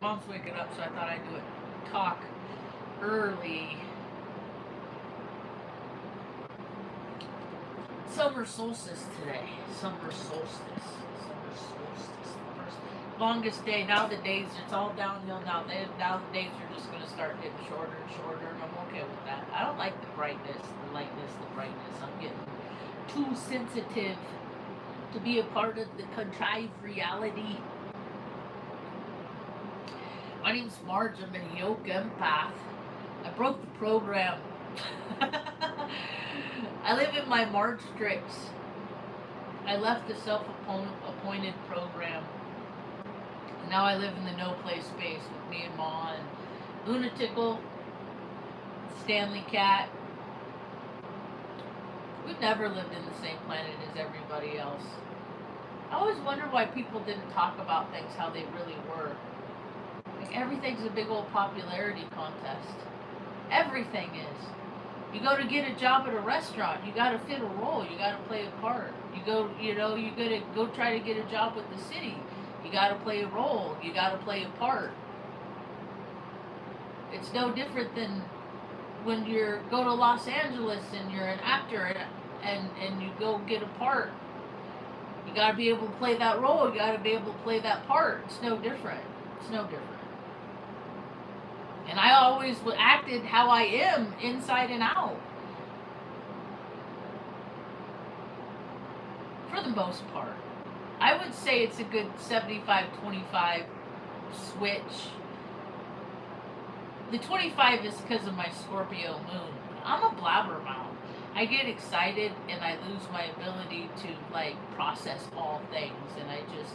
mom's waking up, so I thought I'd do it. Talk early. Summer solstice today. Summer solstice. Summer solstice. The first longest day. Now the days, it's all downhill now. Now the days are just going to start getting shorter and shorter, and I'm okay with that. I don't like the brightness, the lightness, the brightness. I'm getting too sensitive to be a part of the contrived reality. My name's Marge. I'm a yoke empath. I broke the program. I live in my Marge tricks. I left the self-appointed program. And now I live in the no-play space with me and Ma and Lunatickle, Stanley Cat. We've never lived in the same planet as everybody else. I always wonder why people didn't talk about things how they really were. Like everything's a big old popularity contest. Everything is. You go to get a job at a restaurant, you gotta fit a role, you gotta play a part. You gotta go try to get a job with the city. You gotta play a role, you gotta play a part. It's no different than when you go to Los Angeles and you're an actor and you go get a part. You gotta be able to play that role, you gotta be able to play that part. It's no different. It's no different. And I always acted how I am, inside and out. For the most part. I would say it's a good 75-25 switch. The 25 is because of my Scorpio moon. I'm a blabbermouth. I get excited and I lose my ability to process all things, and I just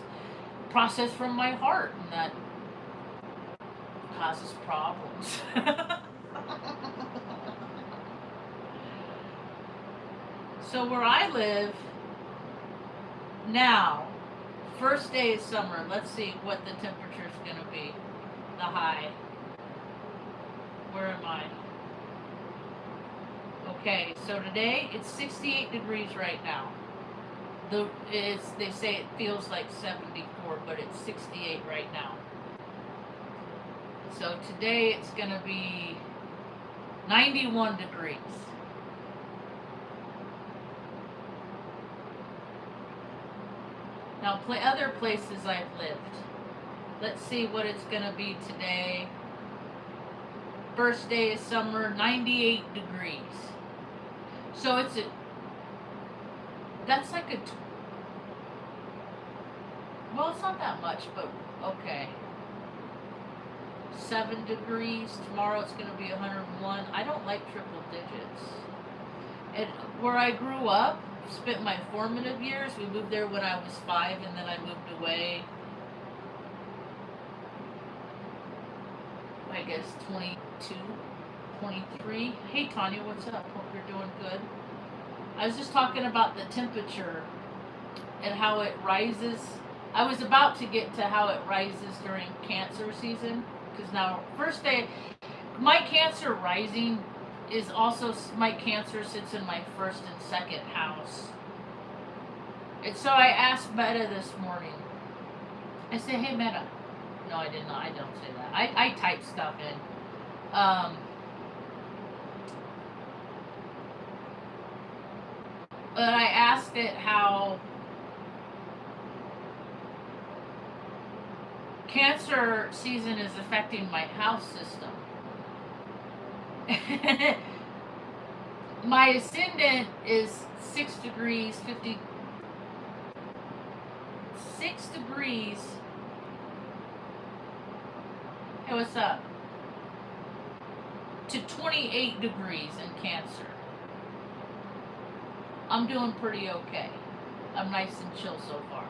process from my heart, and that causes problems. So where I live now, first day of summer, let's see what the temperature is going to be. The high. Where am I? Okay, so today it's 68 degrees right now. They say it feels like 74, but it's 68 right now. So today it's going to be 91 degrees. Now, other places I've lived. Let's see what it's going to be today. First day of summer, 98 degrees. So that's like well, it's not that much, but okay. 7 degrees. Tomorrow it's going to be 101. I don't like triple digits. And where I grew up, spent my formative years, we moved there when I was 5, and then I moved away, I guess 22, 23. Hey Tanya, what's up? Hope you're doing good. I was just talking about the temperature and how it rises. I was about to get to how it rises during Cancer season, because now, first day, my Cancer rising is also, my Cancer sits in my first and second house. And so I asked Meta this morning. I said, hey Meta. No, I did not. I don't say that. I type stuff in. But I asked it how Cancer season is affecting my house system. My ascendant is 6 degrees, 56 degrees. Hey, what's up? To 28 degrees in Cancer. I'm doing pretty okay. I'm nice and chill so far.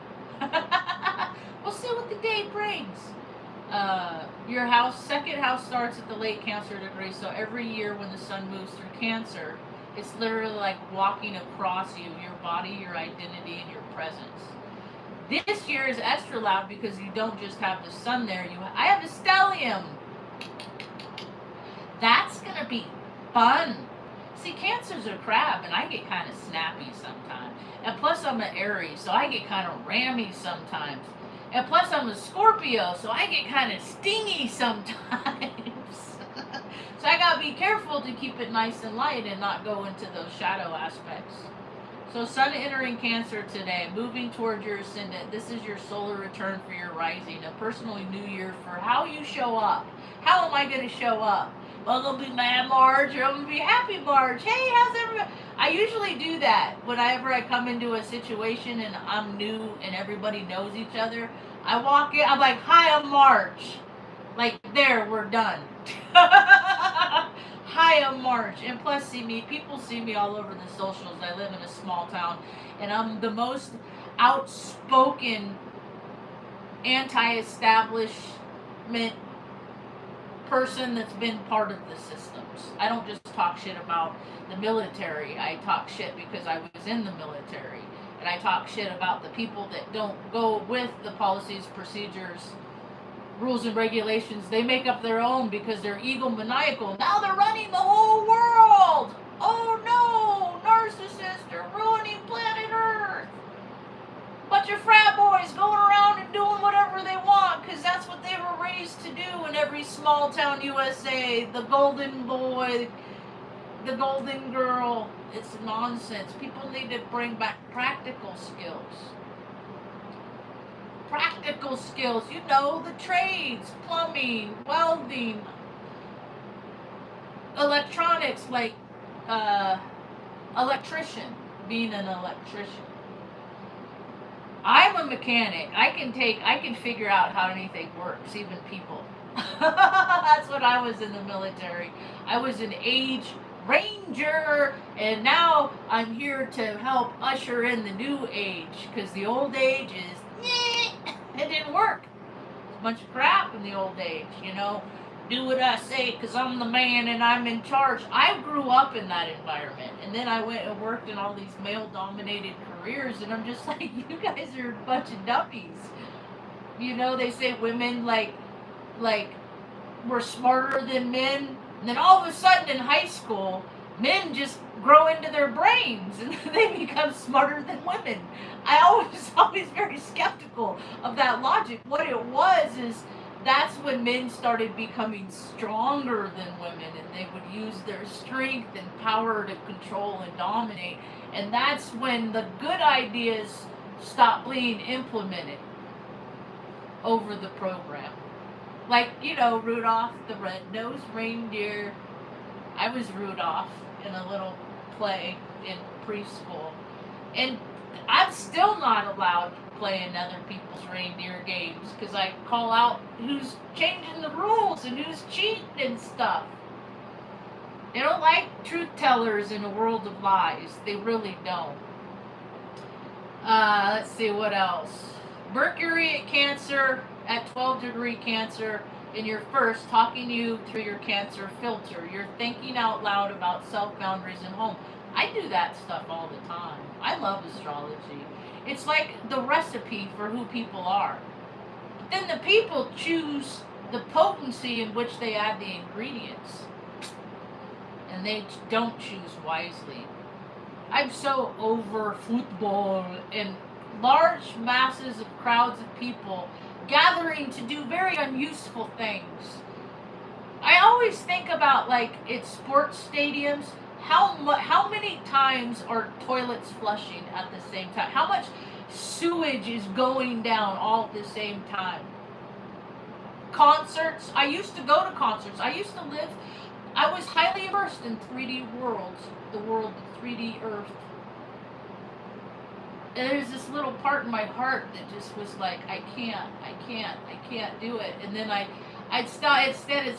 We'll see what the day brings. Your house, second house starts at the late Cancer degree, so every year when the sun moves through Cancer, it's literally like walking across you, your body, your identity, and your presence. This year is extra loud because you don't just have the sun there. I have a stellium. That's going to be fun. See, Cancer's a crab, and I get kind of snappy sometimes. And plus, I'm an Aries, so I get kind of rammy sometimes. And plus, I'm a Scorpio, so I get kind of stingy sometimes. So I gotta be careful to keep it nice and light and not go into those shadow aspects. So Sun entering Cancer today, moving towards your ascendant. This is your solar return for your rising, a personal new year for how you show up. How am I going to show up? Well, I'm going to be mad, Marge, or I'm going to be happy, Marge. Hey, how's everybody? I usually do that whenever I come into a situation and I'm new and everybody knows each other. I walk in, I'm like, hi, I'm Marge. Like, there, we're done. Hi, I'm Marge. And plus, people see me all over the socials. I live in a small town, and I'm the most outspoken anti-establishment person that's been part of the systems. I don't just talk shit about the military. I talk shit because I was in the military. And I talk shit about the people that don't go with the policies, procedures, rules and regulations. They make up their own because they're egomaniacal. Now they're running the whole world. Oh no, narcissists are ruining planet Earth. Bunch of frat boys going around and doing whatever they want because that's what they were raised to do in every small town USA. The golden boy, the golden girl. It's nonsense. People need to bring back practical skills. Practical skills, you know, the trades, plumbing, welding, electronics, like electrician, being an electrician. I'm a mechanic. I can figure out how anything works, even people. That's what I was in the military. I was an age ranger, and now I'm here to help usher in the new age, because the old age is, it didn't work. It's a bunch of crap in the old age, you know. Do what I say because I'm the man and I'm in charge. I grew up in that environment, and then I went and worked in all these male-dominated careers, and I'm just like, you guys are a bunch of dummies. You know, they say women like we're smarter than men, and then all of a sudden in high school, men just grow into their brains and they become smarter than women. I was always very skeptical of that logic. What it was is that's when men started becoming stronger than women, and they would use their strength and power to control and dominate. And that's when the good ideas stopped being implemented over the program. Like, you know, Rudolph the Red-Nosed Reindeer. I was Rudolph in a little play in preschool. And I'm still not allowed to play in other people's reindeer games because I call out who's changing the rules and who's cheating and stuff. They don't like truth tellers in a world of lies. They really don't. Let's see what else. Mercury at Cancer, at 12-degree Cancer, in your first, talking you through your Cancer filter. You're thinking out loud about self-boundaries and home. I do that stuff all the time. I love astrology. It's like the recipe for who people are. But then the people choose the potency in which they add the ingredients. And they don't choose wisely. I'm so over football and large masses of crowds of people gathering to do very unuseful things. I always think about, like, at sports stadiums, how many times are toilets flushing at the same time? How much sewage is going down all at the same time? Concerts. I used to go to concerts. I was highly immersed in 3D worlds, the world of 3D Earth. And there's this little part in my heart that just was like, I can't do it. And then I'd stop, instead of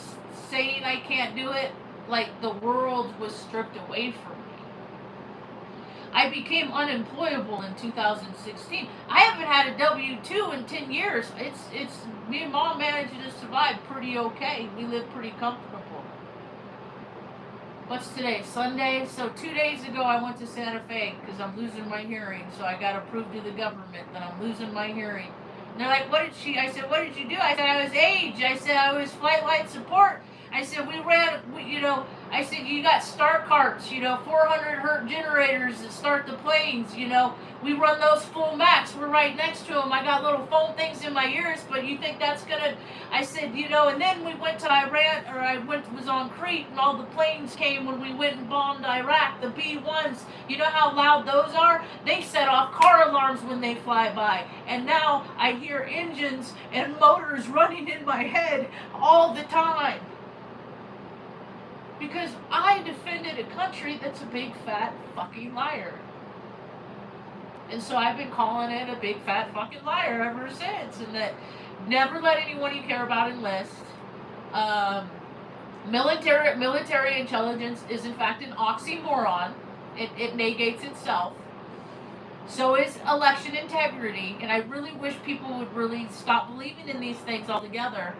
saying I can't do it, like the world was stripped away from me. I became unemployable in 2016. I haven't had a W-2 in 10 years. It's me and Mom managed to survive pretty okay. We live pretty comfortable. What's today? Sunday? So 2 days ago I went to Santa Fe because I'm losing my hearing. So I got to prove to the government that I'm losing my hearing. And they're like, I said, what did you do? I said, I was age. I said, I was flight light support. I said, I said, you got start carts, 400 hertz generators that start the planes, we run those full max. We're right next to them. I got little phone things in my ears, but you think that's gonna? I said, and then we went to Iran, or was on Crete, and all the planes came when we went and bombed Iraq. The B-1s, you know how loud those are? They set off car alarms when they fly by, and now I hear engines and motors running in my head all the time. Because I defended a country that's a big fat fucking liar. And so I've been calling it a big fat fucking liar ever since. And that never let anyone you care about enlist. Military intelligence is in fact an oxymoron. It negates itself. So is election integrity. And I really wish people would really stop believing in these things altogether.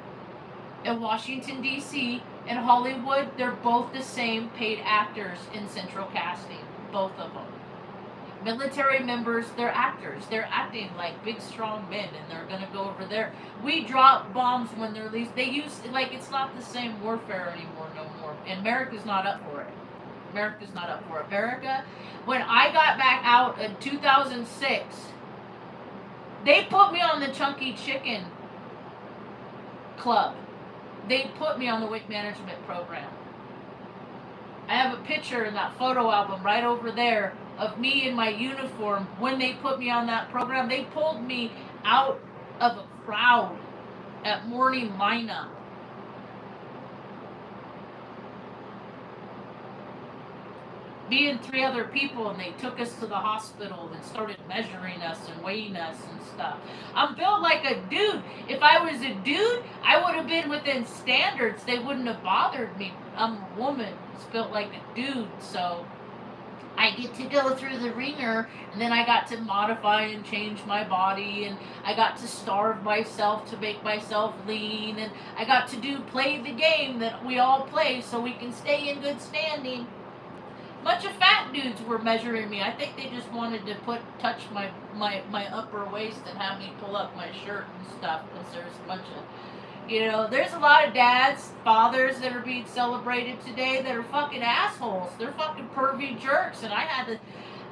In Washington, D.C., and Hollywood, they're both the same paid actors in central casting. Both of them. Military members, they're actors. They're acting like big, strong men, and they're going to go over there. We drop bombs when they're least. They use, it's not the same warfare anymore, no more. And America's not up for it. America's not up for it. America, when I got back out in 2006, they put me on the Chunky Chicken Club. They put me on the weight management program. I have a picture in that photo album right over there of me in my uniform when they put me on that program. They pulled me out of a crowd at morning lineup. Me and 3 other people, and they took us to the hospital and started measuring us and weighing us and stuff. I'm built like a dude. If I was a dude, I would have been within standards. They wouldn't have bothered me. I'm a woman. It's built like a dude, so I get to go through the ringer, and then I got to modify and change my body, and I got to starve myself to make myself lean, and I got to play the game that we all play so we can stay in good standing. Bunch of fat dudes were measuring me. I think they just wanted to touch my upper waist and have me pull up my shirt and stuff, because there's a bunch of, there's a lot of dads, fathers that are being celebrated today that are fucking assholes. They're fucking pervy jerks, and I had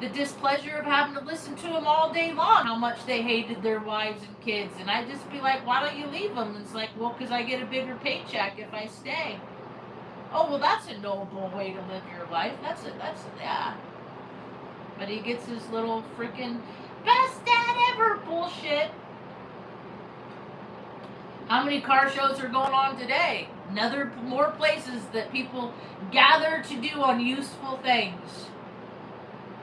the displeasure of having to listen to them all day long, how much they hated their wives and kids, and I'd just be like, why don't you leave them? And it's like, well, because I get a bigger paycheck if I stay. Oh, well, that's a noble way to live your life. Yeah. But he gets his little freaking best dad ever bullshit. How many car shows are going on today? More places that people gather to do unuseful things.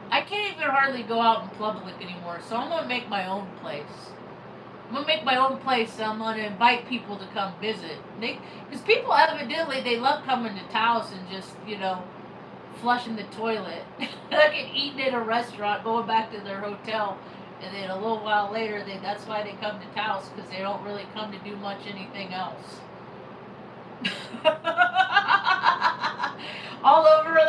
I can't even hardly go out in public anymore, so I'm going to make my own place. I'm going to make my own place, so I'm going to invite people to come visit. Because people evidently, they love coming to Taos and just, flushing the toilet. Like eating at a restaurant, going back to their hotel. And then a little while later, that's why they come to Taos, because they don't really come to do much anything else. All over,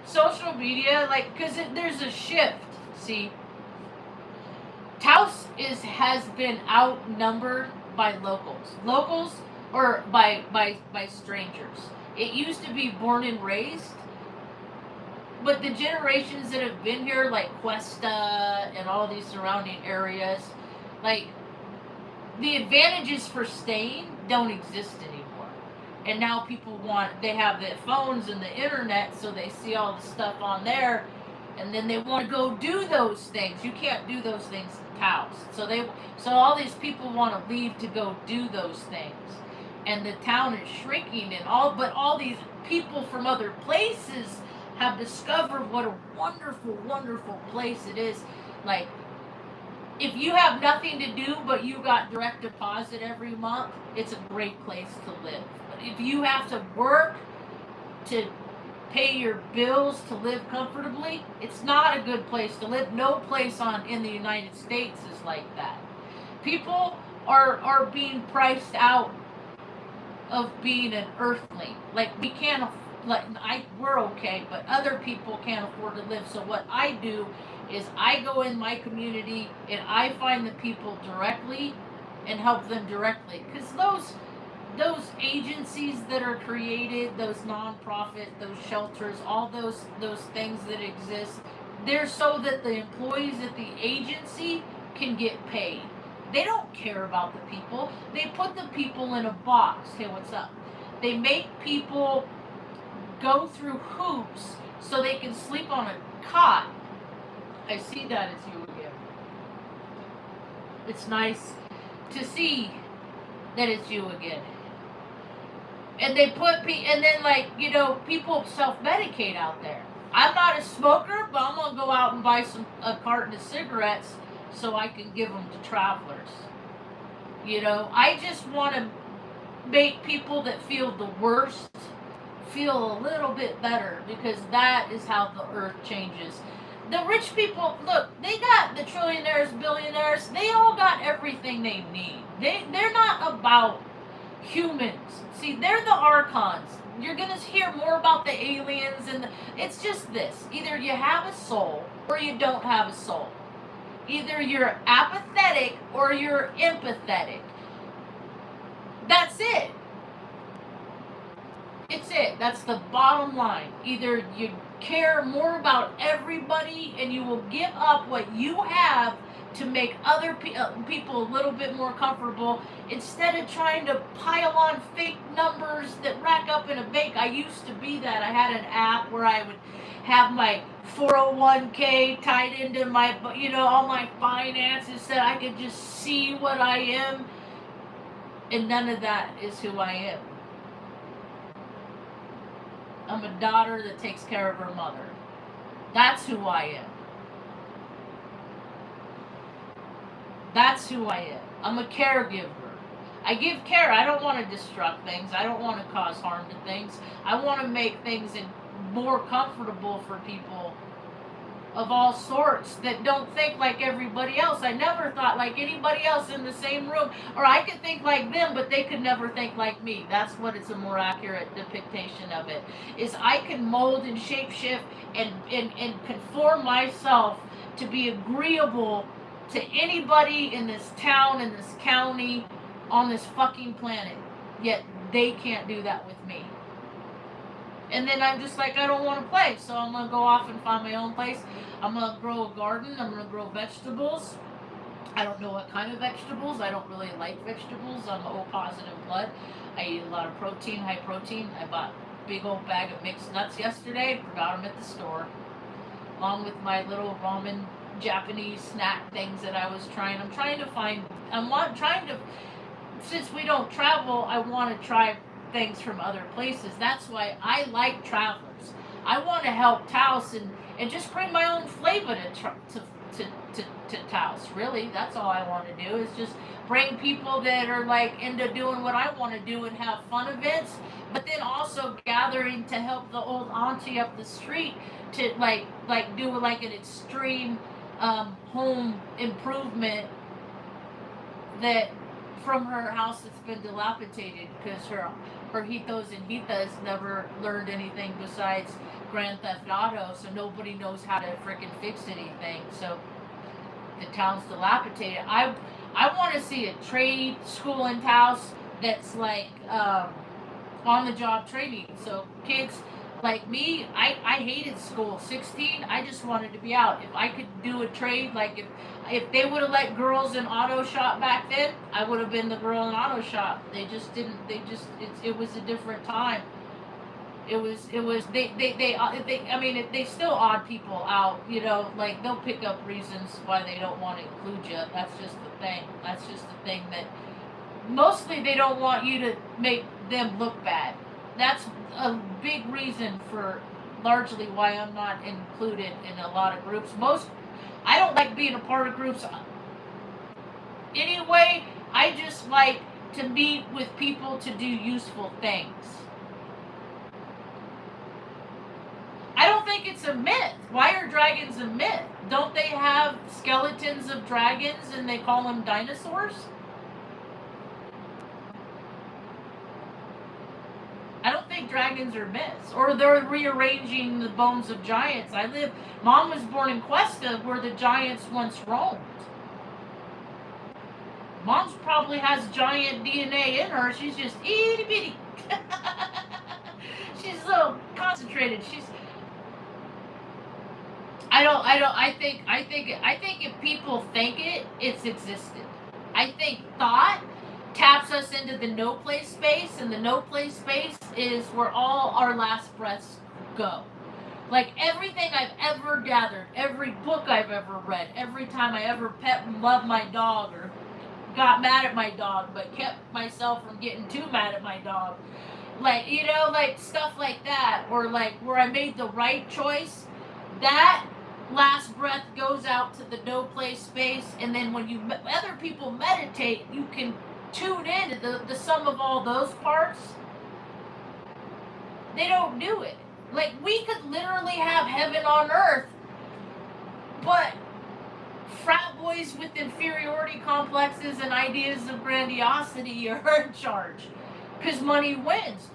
social media, because there's a shift, see. Taos has been outnumbered by locals, or by strangers. It used to be born and raised, but the generations that have been here, like Cuesta and all these surrounding areas, the advantages for staying don't exist anymore. And now people they have the phones and the internet, so they see all the stuff on there, and then they want to go do those things. You can't do those things in Taos. So all these people want to leave to go do those things. And the town is shrinking, but all these people from other places have discovered what a wonderful, wonderful place it is. If you have nothing to do but you got direct deposit every month, it's a great place to live. But if you have to work to pay your bills to live comfortably, it's not a good place to live. No place in the United States is like that. People are being priced out of being an earthling. We can't, we're okay, but other people can't afford to live. So what I do is I go in my community and I find the people directly and help them directly. Because those agencies that are created, those nonprofit, those shelters, all those things that exist, they're so that the employees at the agency can get paid. They don't care about the people. They put the people in a box. Hey, what's up? They make people go through hoops so they can sleep on a cot. I see that as you again. It's nice to see that it's you again. And they put and then, like, you know, people self-medicate out there. I'm not a smoker, but I'm gonna go out and buy a carton of cigarettes so I can give them to travelers. You know, I just want to make people that feel the worst feel a little bit better, because that is how the earth changes. The rich people, look, they got the trillionaires, billionaires, they all got everything they need. They're not about humans. See, they're the archons. You're going to hear more about the aliens, and it's just this. Either you have a soul or you don't have a soul. Either you're apathetic or you're empathetic. That's it. It's it. That's the bottom line. Either you care more about everybody and you will give up what you have to make other people a little bit more comfortable, instead of trying to pile on fake numbers that rack up in a bank. I used to be that. I had an app where I would have my 401k tied into my, you know, all my finances, so I could just see what I am. And none of that is who I am. I'm a daughter that takes care of her mother. That's who I am. That's who I am. I'm a caregiver. I give care. I don't want to destruct things. I don't want to cause harm to things. I want to make things more comfortable for people of all sorts that don't think like everybody else. I never thought like anybody else in the same room, or I could think like them, but they could never think like me. That's what it's a more accurate depiction of it, is I can mold and shapeshift and conform myself to be agreeable to anybody in this town, in this county, on this fucking planet. Yet they can't do that with me. And then I'm just like, I don't want to play, so I'm going to go off and find my own place. I'm going to grow a garden. I'm going to grow vegetables. I don't know what kind of vegetables. I don't really like vegetables. I'm O positive blood. I eat a lot of protein, high protein. I bought a big old bag of mixed nuts yesterday. Forgot them at the store. Along with my little ramen Japanese snack things that I was trying. I'm trying to, since we don't travel, I want to try things from other places. That's why I like travelers. I want to help Taos and just bring my own flavor to Taos. Really, that's all I want to do, is just bring people that are like into doing what I want to do and have fun events, but then also gathering to help the old auntie up the street to like do like an extreme home improvement that from her house that's been dilapidated, because her hitos and hitas never learned anything besides Grand Theft Auto, so nobody knows how to freaking fix anything. So the town's dilapidated. I want to see a trade school in Taos that's like on the job training. So kids like me, I hated school. 16, I just wanted to be out. If I could do a trade, like if they would have let girls in auto shop back then, I would have been the girl in auto shop. They just didn't. It was a different time. It was I mean, they still odd people out, you know, like they'll pick up reasons why they don't want to include you. That's just the thing. That's just the thing, that mostly they don't want you to make them look bad. That's a big reason for largely why I'm not included in a lot of groups. I don't like being a part of groups anyway. I just like to meet with people to do useful things. I don't think it's a myth. Why are dragons a myth? Don't they have skeletons of dragons and they call them dinosaurs? I don't think dragons are myths. Or they're rearranging the bones of giants. Mom was born in Cuesta, where the giants once roamed. Mom's probably has giant DNA in her. She's just itty bitty. She's so concentrated. I think if people think it, it's existed. I think thought taps us into the no place space, and the no place space is where all our last breaths go. Like everything I've ever gathered, every book I've ever read, every time I ever pet and loved my dog or got mad at my dog but kept myself from getting too mad at my dog. Like, like stuff like that, or like where I made the right choice, that last breath goes out to the no place space, and then when other people meditate, you can tune in to the sum of all those parts. They don't do it. Like, we could literally have heaven on earth, but frat boys with inferiority complexes and ideas of grandiosity are in charge because money wins.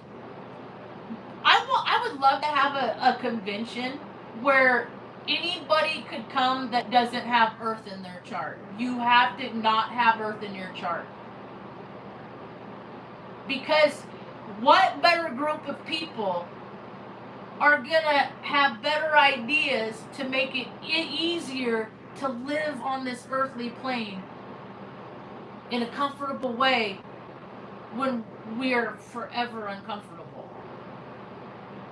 I would love to have a convention where anybody could come that doesn't have Earth in their chart. You have to not have Earth in your chart. Because what better group of people are going to have better ideas to make it easier to live on this earthly plane in a comfortable way when we're forever uncomfortable?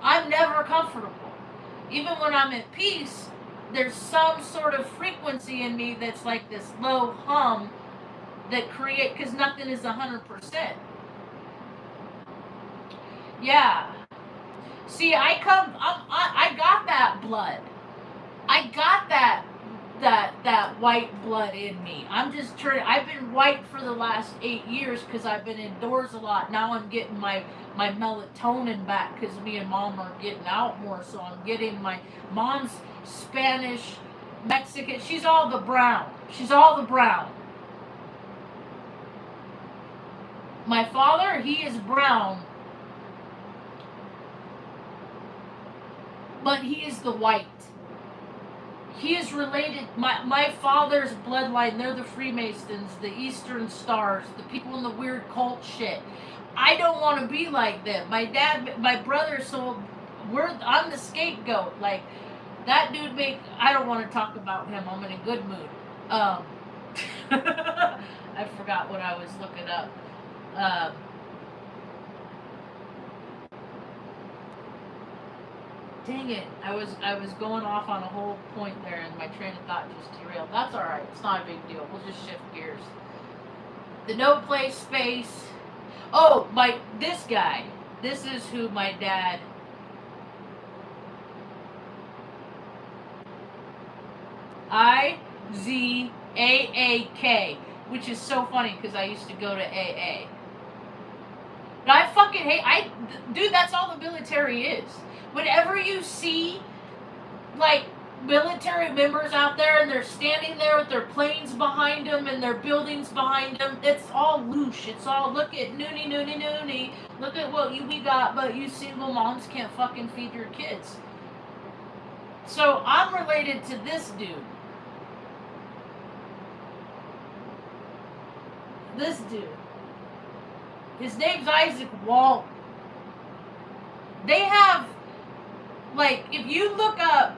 I'm never comfortable. Even when I'm at peace, there's some sort of frequency in me that's like this low hum that create, because nothing is 100%. Yeah. See, I got that blood. I got that white blood in me. I'm just trying. I've been white for the last 8 years because I've been indoors a lot. Now I'm getting my melatonin back because me and Mom are getting out more. So I'm getting my mom's Spanish, Mexican. She's all the brown. My father, he is brown, but he is the white. He is related, my father's bloodline, they're the Freemasons, the Eastern Stars, the people in the weird cult shit. I don't want to be like them. My brother, so I'm the scapegoat. Like, that dude I don't want to talk about him. I'm in a good mood. I forgot what I was looking up. Dang it, I was going off on a whole point there and my train of thought just derailed. That's alright, it's not a big deal. We'll just shift gears. The no place space. Oh, this guy. This is who my dad. IZAAK, which is so funny because I used to go to AA. But I fucking hate, dude, that's all the military is. Whenever you see, like, military members out there and they're standing there with their planes behind them and their buildings behind them, it's all loosh. It's all, look at noonie. Look at what we got, but you single moms can't fucking feed your kids. So I'm related to this dude. This dude. His name's Isaac Walton. They have, like, if you look up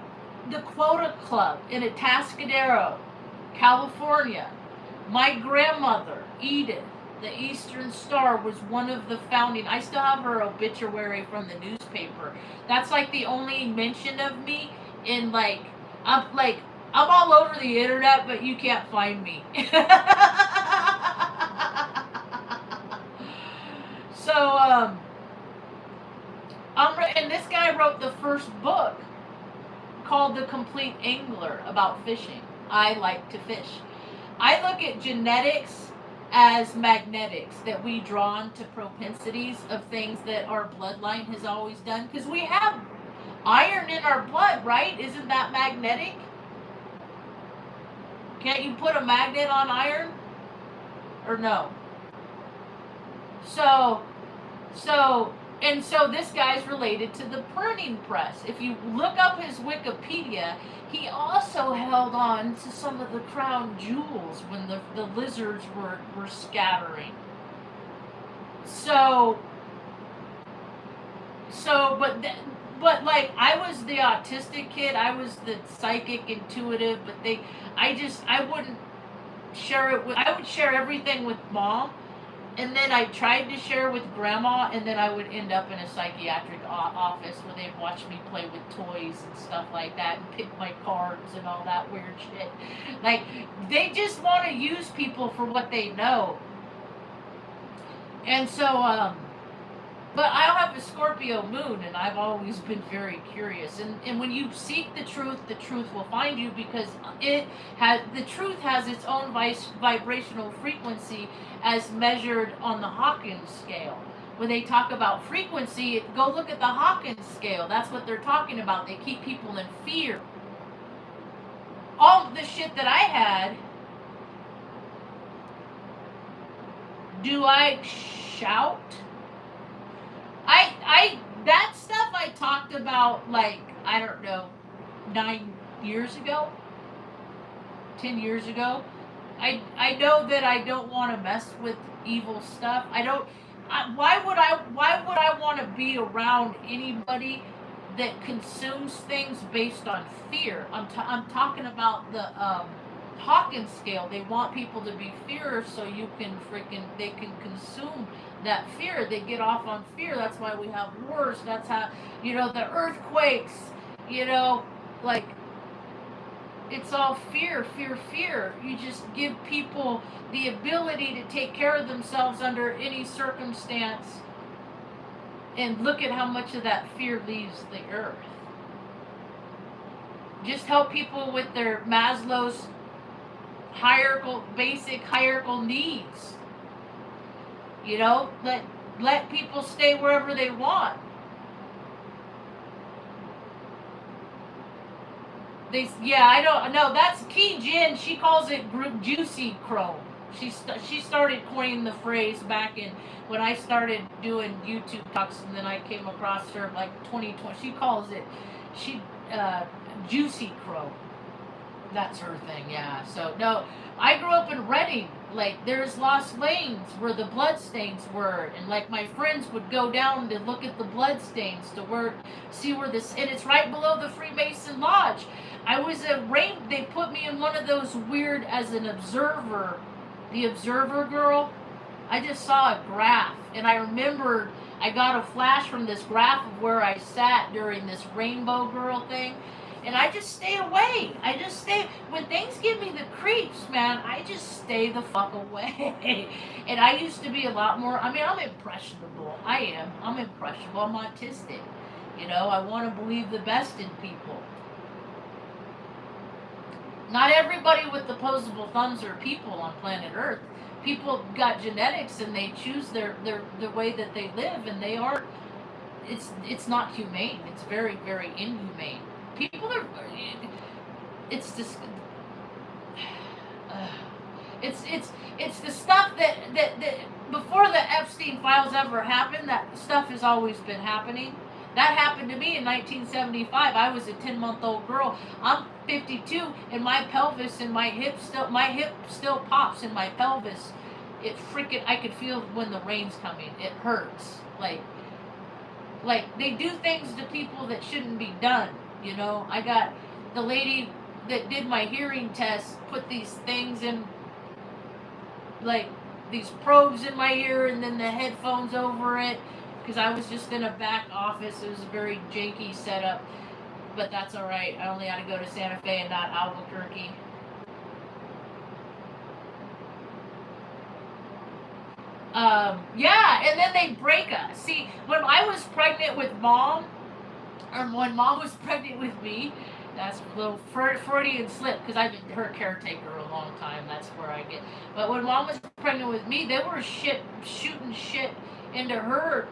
the Quota Club in Atascadero, California, my grandmother, Edith, the Eastern Star, was one of the founding. I still have her obituary from the newspaper. That's like the only mention of me in, like, I'm all over the internet, but you can't find me. So, and this guy wrote the first book called The Complete Angler about fishing. I like to fish. I look at genetics as magnetics, that we drawn to propensities of things that our bloodline has always done. Because we have iron in our blood, right? Isn't that magnetic? Can't you put a magnet on iron? Or no? So And so this guy's related to the printing press. If you look up his Wikipedia, he also held on to some of the crown jewels when the lizards were scattering. So but like I was the autistic kid, I was the psychic intuitive, but I wouldn't share it with, I would share everything with mom, and then I tried to share with grandma, and then I would end up in a psychiatric office where they'd watch me play with toys and stuff like that and pick my cards and all that weird shit. Like, they just want to use people for what they know. And so, but I have a Scorpio moon, and I've always been very curious. And when you seek the truth will find you, because the truth has its own vibrational frequency as measured on the Hawkins scale. When they talk about frequency, go look at the Hawkins scale. That's what they're talking about. They keep people in fear. All the shit that I had, do I shout? That stuff I talked about, like, I don't know, 9 years ago, 10 years ago. I know that I don't want to mess with evil stuff. Why would I want to be around anybody that consumes things based on fear? I'm talking about the Hawkins scale. They want people to be fear so they can consume that fear. They get off on fear. That's why we have wars. That's how, the earthquakes, like, it's all fear. You just give people the ability to take care of themselves under any circumstance, and look at how much of that fear leaves the earth. Just help people with their Maslow's basic hierarchical needs. Let people stay wherever they want. I don't know. That's Key Jin. She calls it juicy chrome. She started coining the phrase back in when I started doing YouTube talks, and then I came across her like 2020. She calls it juicy chrome. That's her thing, yeah. So, no, I grew up in Reading. Like, there's lost lanes where the bloodstains were. And, like, my friends would go down to look at the bloodstains see where this... And it's right below the Freemason Lodge. They put me in one of those weird, as an observer, the observer girl. I just saw a graph. And I remembered I got a flash from this graph of where I sat during this rainbow girl thing. And I just stay away. When things give me the creeps, man, I just stay the fuck away. And I used to be a lot more, I'm impressionable. I'm impressionable. I'm autistic. I want to believe the best in people. Not everybody with opposable thumbs are people on planet Earth. People got genetics, and they choose the way that they live, and they aren't, it's not humane. It's very, very inhumane. People are, it's just, it's the stuff that before the Epstein files ever happened, that stuff has always been happening. That happened to me in 1975. I was a 10-month-old girl. I'm 52, and my pelvis and my hip still pops in my pelvis. I could feel when the rain's coming. It hurts. Like they do things to people that shouldn't be done. I got the lady that did my hearing test put these things in, like these probes in my ear, and then the headphones over it, because I was just in a back office. It was a very janky setup, but that's all right. I only had to go to Santa Fe and not Albuquerque. And then they break us. See, when I was pregnant with mom, or when mom was pregnant with me, that's a little Freudian slip, because I've been her caretaker a long time. That's where I get. But when mom was pregnant with me, they were shooting shit into her.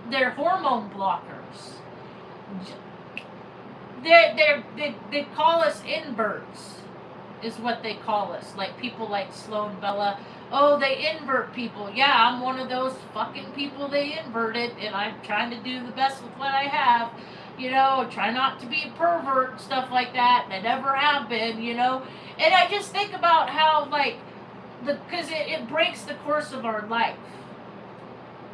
They're hormone blockers. They call us inverts. is what they call us. Like people like Sloan Bella. Oh, they invert people. Yeah, I'm one of those fucking people they inverted, and I'm trying to do the best with what I have. You know, try not to be a pervert and stuff like that. And I never have been, you know. And I just think about how, like, because it breaks the course of our life.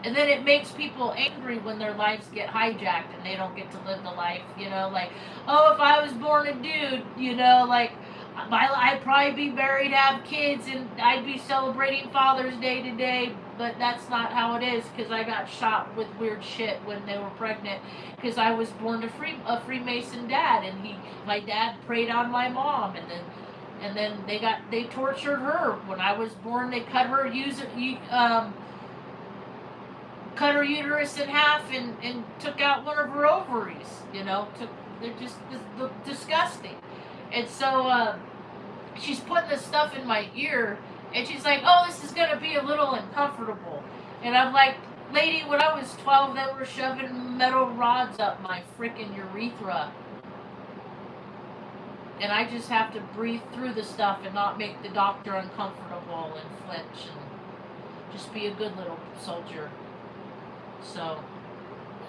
And then it makes people angry when their lives get hijacked and they don't get to live the life, you know, like, oh, if I was born a dude, you know, like, I'd probably be married, have kids, and I'd be celebrating Father's Day today, but that's not how it is, because I got shot with weird shit when they were pregnant, because I was born to a Freemason dad, and my dad preyed on my mom, and then they tortured her when I was born. They cut her cut her uterus in half and took out one of her ovaries. You know, they're just disgusting. And so she's putting this stuff in my ear, and she's like, "Oh, this is gonna be a little uncomfortable." And I'm like, "Lady, when I was 12, they were shoving metal rods up my freaking urethra." And I just have to breathe through the stuff and not make the doctor uncomfortable and flinch and just be a good little soldier. So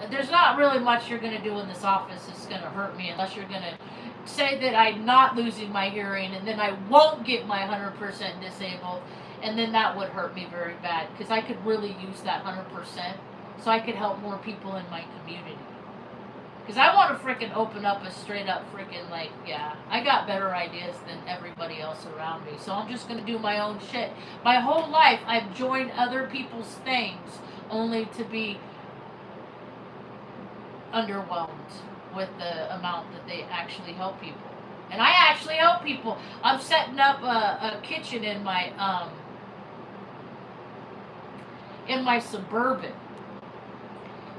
there's not really much you're going to do in this office that's going to hurt me, unless you're going to say that I'm not losing my hearing and then I won't get my 100% disabled, and then that would hurt me very bad, because I could really use that 100% so I could help more people in my community. Because I want to freaking open up a straight up freaking, like, yeah, I got better ideas than everybody else around me. So I'm just going to do my own shit. My whole life, I've joined other people's things only to be underwhelmed with the amount that they actually help people. And I actually help people. I'm setting up a kitchen in my Suburban.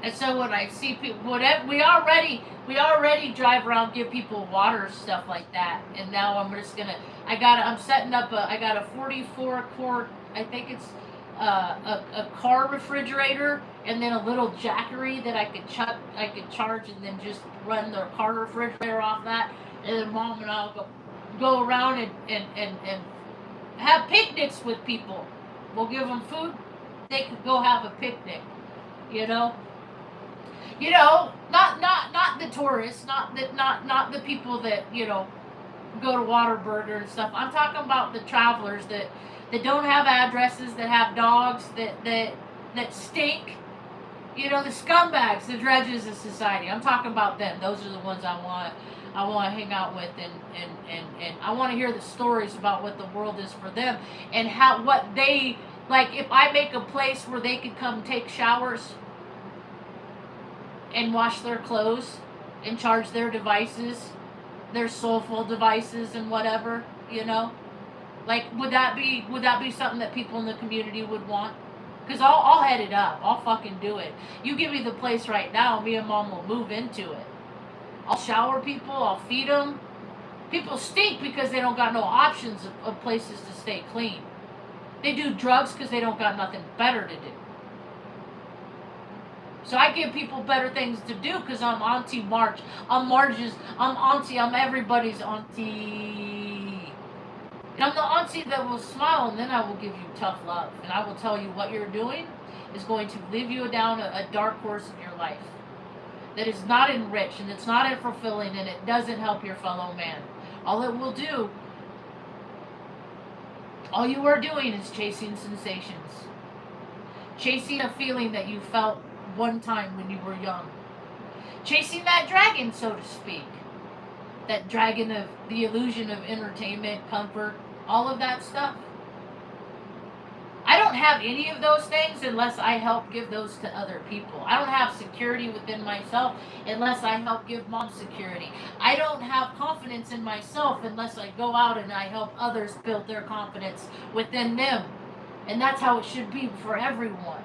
And so when I see people, whatever, we already drive around, give people water, stuff like that. And now I'm just gonna, I'm setting up I got a 44 quart, I think it's a car refrigerator, and then a little jackery that I could charge, and then just run the car refrigerator off that. And then Mom and I'll go around and have picnics with people. We'll give them food. They could go have a picnic, you know. You know, not the tourists, not the people that, you know, go to Whataburger and stuff. I'm talking about the travelers that don't have addresses, that have dogs, that stink. You know, the scumbags, the dredges of society. I'm talking about them. Those are the ones I want to hang out with, and I want to hear the stories about what the world is for them, and what they like. If I make a place where they could come take showers and wash their clothes and charge their devices, their soulful devices and whatever, you know, like, would that be something that people in the community would want? Because I'll head it up. I'll fucking do it. You give me the place right now, me and Mom will move into it. I'll shower people. I'll feed them. People stink because they don't got no options of places to stay clean. They do drugs because they don't got nothing better to do. So I give people better things to do, because I'm Auntie Marge. I'm Auntie. I'm everybody's Auntie. And I'm the Auntie that will smile, and then I will give you tough love. And I will tell you what you're doing is going to lead you down a dark course of your life that is not enriched, and it's not fulfilling, and it doesn't help your fellow man. All it will do, all you are doing is chasing sensations. Chasing a feeling that you felt one time when you were young. Chasing that dragon, so to speak. That dragon of the illusion of entertainment, comfort, all of that stuff. I don't have any of those things unless I help give those to other people. I don't have security within myself unless I help give Mom security. I don't have confidence in myself unless I go out and I help others build their confidence within them. And that's how it should be for everyone.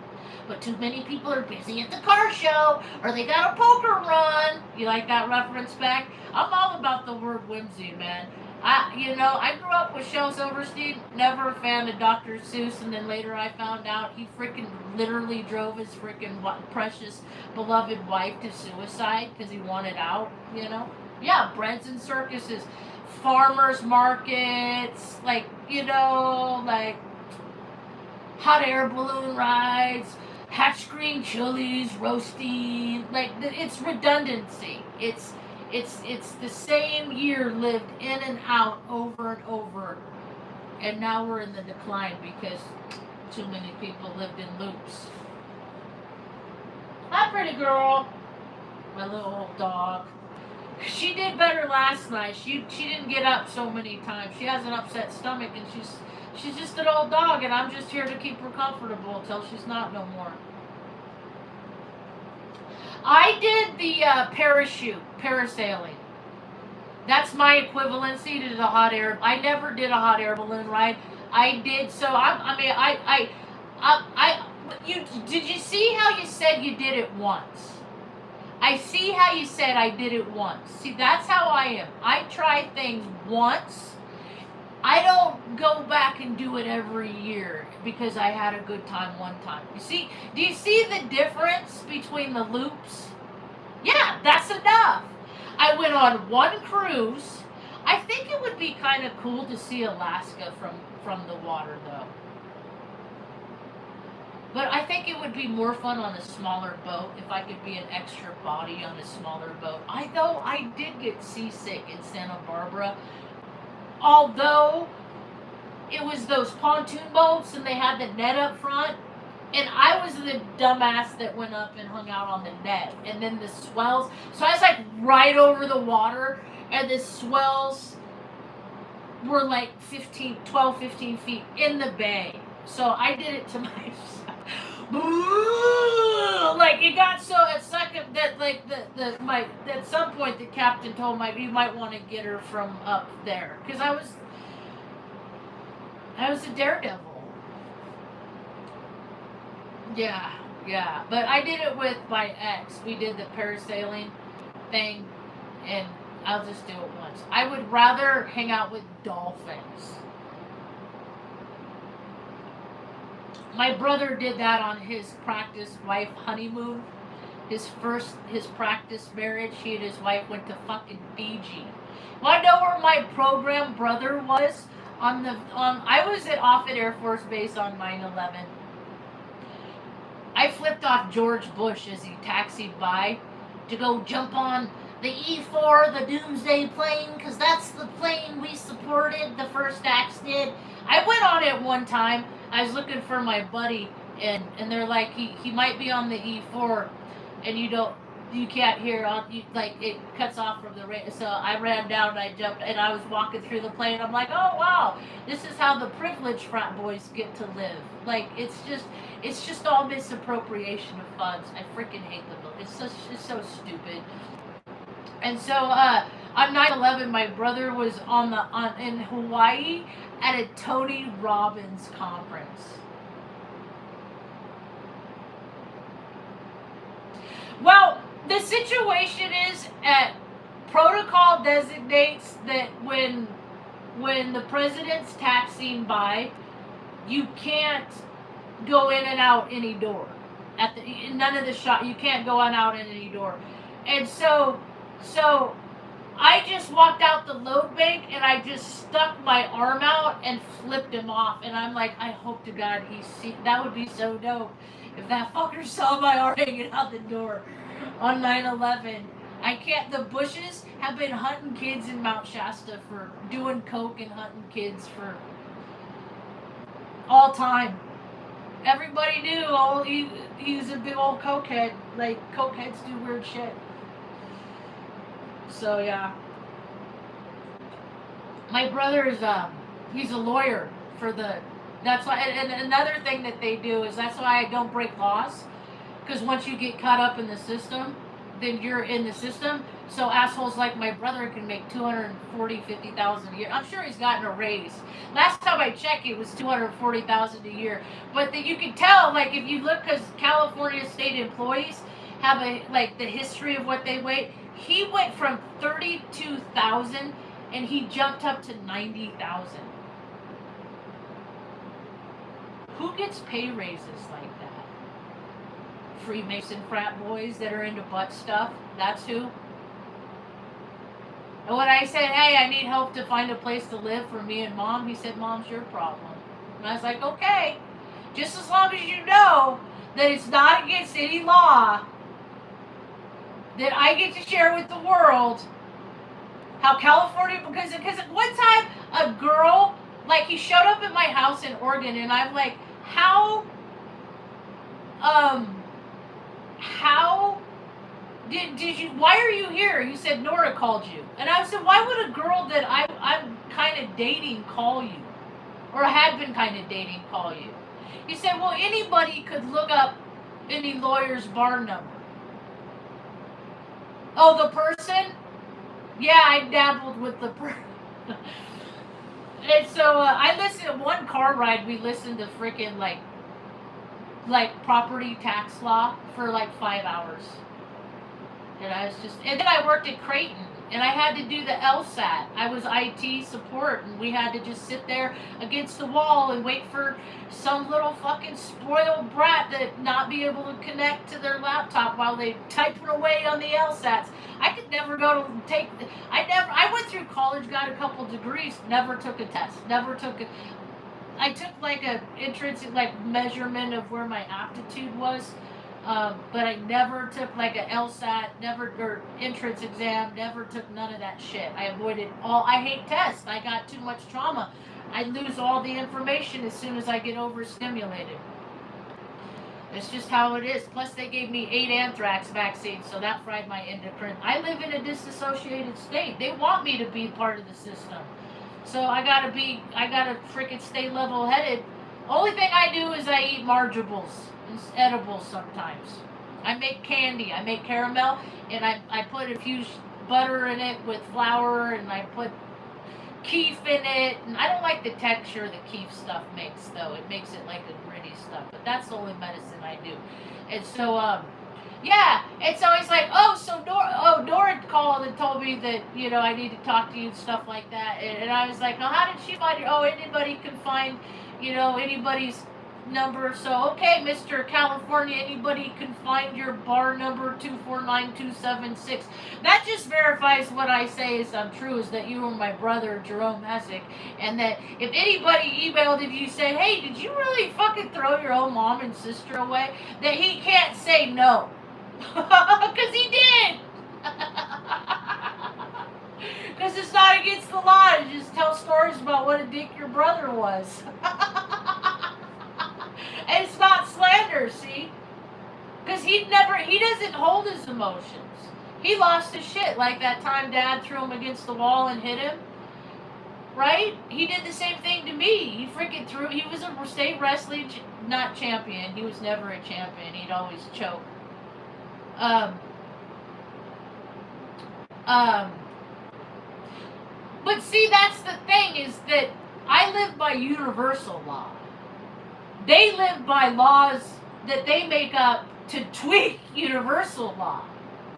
But too many people are busy at the car show, or they got a poker run. You like that reference back? I'm all about the word whimsy, man. I grew up with Shel Silverstein, never a fan of Dr. Seuss, and then later I found out he freaking literally drove his freaking precious beloved wife to suicide because he wanted out, you know? Yeah, breads and circuses, farmers markets, like, like hot air balloon rides, hatch green chilies, roasting. Like it's redundancy. It's the same year lived in and out over and over, and now we're in the decline because too many people lived in loops. Hi, pretty girl. My little old dog. She did better last night. She didn't get up so many times. She has an upset stomach, and she's just an old dog, and I'm just here to keep her comfortable until she's not no more. I did the parasailing. That's my equivalency to the hot air. I never did a hot air balloon ride. I did so. You did you see how you said you did it once? I see how you said I did it once. See, that's how I am. I try things once. I don't go back and do it every year because I had a good time one time. You see, do you see the difference between the loops? Yeah, that's enough. I went on one cruise. I think it would be kind of cool to see Alaska from the water, though. But I think it would be more fun on a smaller boat if I could be an extra body on a smaller boat. I did get seasick in Santa Barbara. Although it was those pontoon boats and they had the net up front, and I was the dumbass that went up and hung out on the net, and then the swells. So I was like right over the water, and the swells were like 12, 15 feet in the bay. So I did it to myself. Like it got so at second that like at some point the captain told me you might want to get her from up there because I was a daredevil. Yeah, but I did it with my ex. We did the parasailing thing, and I'll just do it once. I would rather hang out with dolphins. My brother did that on his practice wife honeymoon. His practice marriage, he and his wife went to fucking Fiji. Want to know where my program brother was? I was at Offutt Air Force Base on 9/11. I flipped off George Bush as he taxied by to go jump on the E-4, the Doomsday plane, because that's the plane we supported, the first acts did. I went on it one time. I was looking for my buddy, and they're like, he might be on the E4, and you can't hear, like it cuts off from the radio. So I ran down and I jumped, and I was walking through the plane. I'm like, oh wow, this is how the privileged frat boys get to live. Like it's just all misappropriation of funds. I freaking hate them. It's so stupid. And so on 9/11, my brother was in Hawaii at a Tony Robbins conference. Well, the situation is protocol designates that when the president's taxiing by, you can't go in and out any door. None of the shot, you can't go in and out in any door. And so I just walked out the load bank and I just stuck my arm out and flipped him off. And I'm like, I hope to God that would be so dope if that fucker saw my arm hanging out the door on 9/11. I can't. The Bushes have been hunting kids in Mount Shasta for doing coke and hunting kids for all time. Everybody knew. He's a big old cokehead. Like cokeheads do weird shit. So yeah, my brother is he's a lawyer for the. That's why, and another thing that they do is that's why I don't break laws, because once you get caught up in the system, then you're in the system. So assholes like my brother can make $250,000 a year. I'm sure he's gotten a raise. Last time I checked, it was $240,000 a year. But you can tell, like if you look, because California state employees have the history of what they weigh. He went from 32,000 and he jumped up to 90,000. Who gets pay raises like that? Freemason frat boys that are into butt stuff. That's who. And when I said, hey, I need help to find a place to live for me and Mom, he said, Mom's your problem. And I was like, okay, just as long as you know that it's not against any law, that I get to share with the world how California, because one time a girl, like, he showed up at my house in Oregon, and I'm like, how did you, why are you here? You said Nora called you. And I said, why would a girl that I'm kind of dating call you? Or had been kind of dating call you? He said, well, anybody could look up any lawyer's bar number. Oh, the person? Yeah, I dabbled with the person. And so I listened, one car ride, we listened to freaking like property tax law for like 5 hours. And I was just, and then I worked at Creighton, and I had to do the LSAT. I was IT support, and we had to just sit there against the wall and wait for some little fucking spoiled brat to not be able to connect to their laptop while they typing away on the LSATs. I could never go to take, I went through college, got a couple degrees, never took a test, I took like a intrinsic like measurement of where my aptitude was. But I never took like an LSAT, or entrance exam, never took none of that shit. I avoided all, I hate tests. I got too much trauma. I lose all the information as soon as I get overstimulated. It's just how it is. Plus they gave me 8 anthrax vaccines, so that fried my endocrine. I live in a disassociated state. They want me to be part of the system. So I gotta freaking stay level-headed. Only thing I do is I eat margeables. Edibles sometimes. I make candy, I make caramel, and I put infused butter in it with flour, and I put keef in it, and I don't like the texture the keef stuff makes, though. It makes it like a gritty stuff, but that's the only medicine I do. And so yeah, and so he's like, oh, so Nora called and told me that, you know, I need to talk to you and stuff like that, and I was like, well, how did she find you? Oh, anybody can find, you know, anybody's number. So, okay, Mr. California, anybody can find your bar number 249276. That just verifies what I say is true, is that you were my brother, Jerome Hessick, and that if anybody emailed you say, hey, did you really fucking throw your own mom and sister away, that he can't say no. Because he did. Because it's not against the law to just tell stories about what a dick your brother was. And it's not slander, see? Because he doesn't hold his emotions. He lost his shit, like that time Dad threw him against the wall and hit him. Right? He did the same thing to me. He freaking he was a state wrestling, not champion. He was never a champion. He'd always choke. But see, that's the thing, is that I live by universal law. They live by laws that they make up to tweak universal law.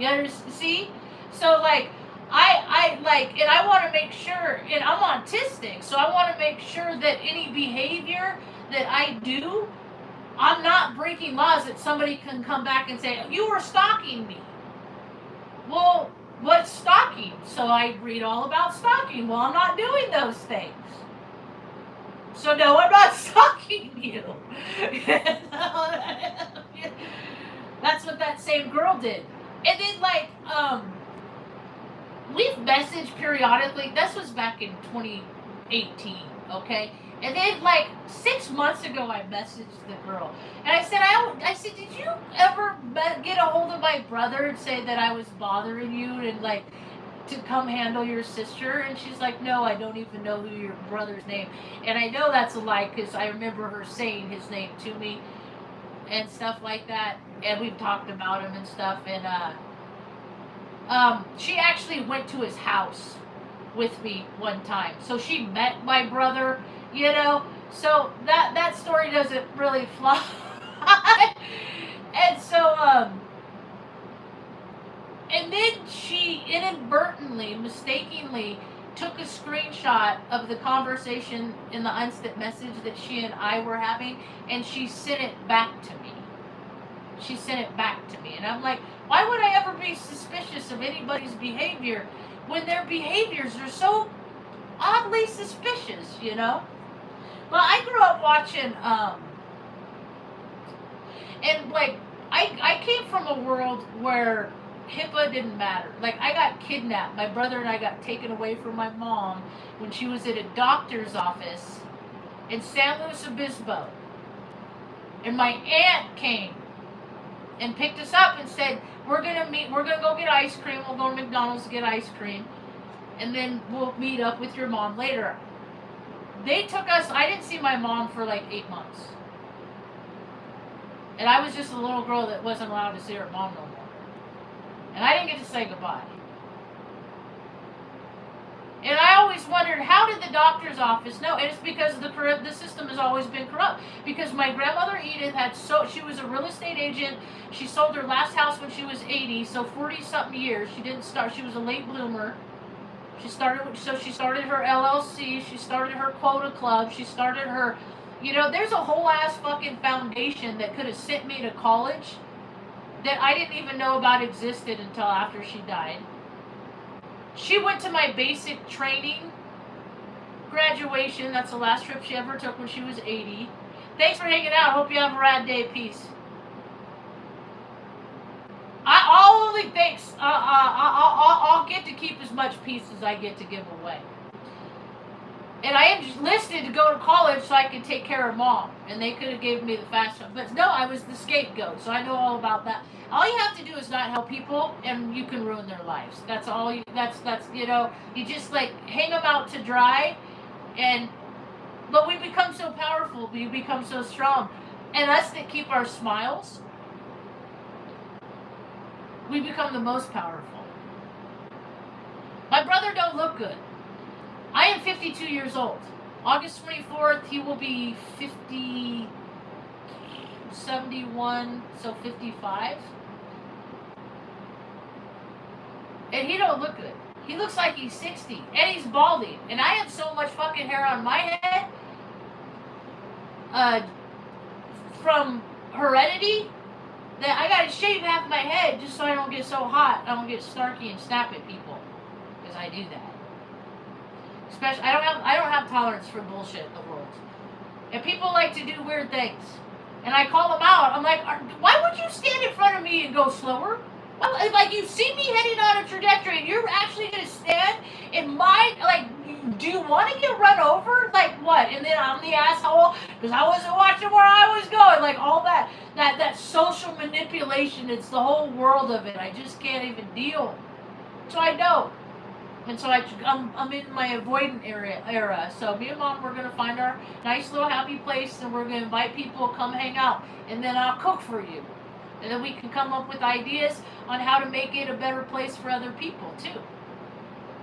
You understand? See? So, like, I and I want to make sure, and I'm autistic, so I want to make sure that any behavior that I do, I'm not breaking laws that somebody can come back and say, you were stalking me. Well, what's stalking? So I read all about stalking. Well, I'm not doing those things. So no, I'm not stalking you. That's what that same girl did. And then, like, we've messaged periodically. This was back in 2018, okay? And then, like, 6 months ago, I messaged the girl. And I said, did you ever get a hold of my brother and say that I was bothering you and, like, to come handle your sister? And she's like, no, I don't even know who your brother's name. And I know that's a lie, because I remember her saying his name to me and stuff like that. And we've talked about him and stuff. And she actually went to his house with me one time. So she met my brother, you know. So that story doesn't really fly. And so and then she inadvertently, mistakenly, took a screenshot of the conversation in the instant message that she and I were having, and she sent it back to me. And I'm like, why would I ever be suspicious of anybody's behavior when their behaviors are so oddly suspicious, you know? Well, I grew up watching, and like, I came from a world where HIPAA didn't matter. Like, I got kidnapped. My brother and I got taken away from my mom when she was at a doctor's office in San Luis Obispo. And my aunt came and picked us up and said, we're gonna go get ice cream, we'll go to McDonald's to get ice cream, and then we'll meet up with your mom later. They took us, I didn't see my mom for like 8 months. And I was just a little girl that wasn't allowed to see her mom no more. And I didn't get to say goodbye. And I always wondered, how did the doctor's office know? And it's because the system has always been corrupt. Because my grandmother Edith she was a real estate agent. She sold her last house when she was 80, so 40-something years. She didn't start, she was a late bloomer. She started her LLC, she started her quota club, she started her, there's a whole ass fucking foundation that could have sent me to college that I didn't even know about existed until after she died. She went to my basic training graduation. That's the last trip she ever took when she was 80. Thanks for hanging out. Hope you have a rad day. Peace. I'll get to keep as much peace as I get to give away. And I enlisted to go to college so I could take care of mom, and they could have given me the fast one. But no, I was the scapegoat, so I know all about that. All you have to do is not help people, and you can ruin their lives. That's all. You just like hang them out to dry, but we become so powerful. We become so strong, and us that keep our smiles, we become the most powerful. My brother don't look good. I am 52 years old. August 24th, he will be 71, so 55. And he don't look good. He looks like he's 60, and he's balding. And I have so much fucking hair on my head from heredity that I gotta shave half my head just so I don't get so hot. I don't get snarky and snap at people, because I do that. Especially, I don't have tolerance for bullshit in the world. And people like to do weird things. And I call them out. I'm like, why would you stand in front of me and go slower? Like, you see me heading on a trajectory and you're actually going to stand in my, like, do you want to get run over? Like, what? And then I'm the asshole because I wasn't watching where I was going. Like, all that social manipulation, it's the whole world of it. I just can't even deal. So I don't. And so I'm in my avoidant era. So me and mom, we're going to find our nice little happy place, and we're going to invite people to come hang out. And then I'll cook for you. And then we can come up with ideas on how to make it a better place for other people, too.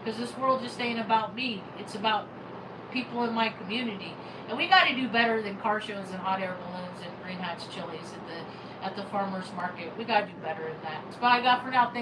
Because this world just ain't about me. It's about people in my community. And we got to do better than car shows and hot air balloons and green hats chilies at the farmer's market. We got to do better than that. That's what I got for now. Thanks.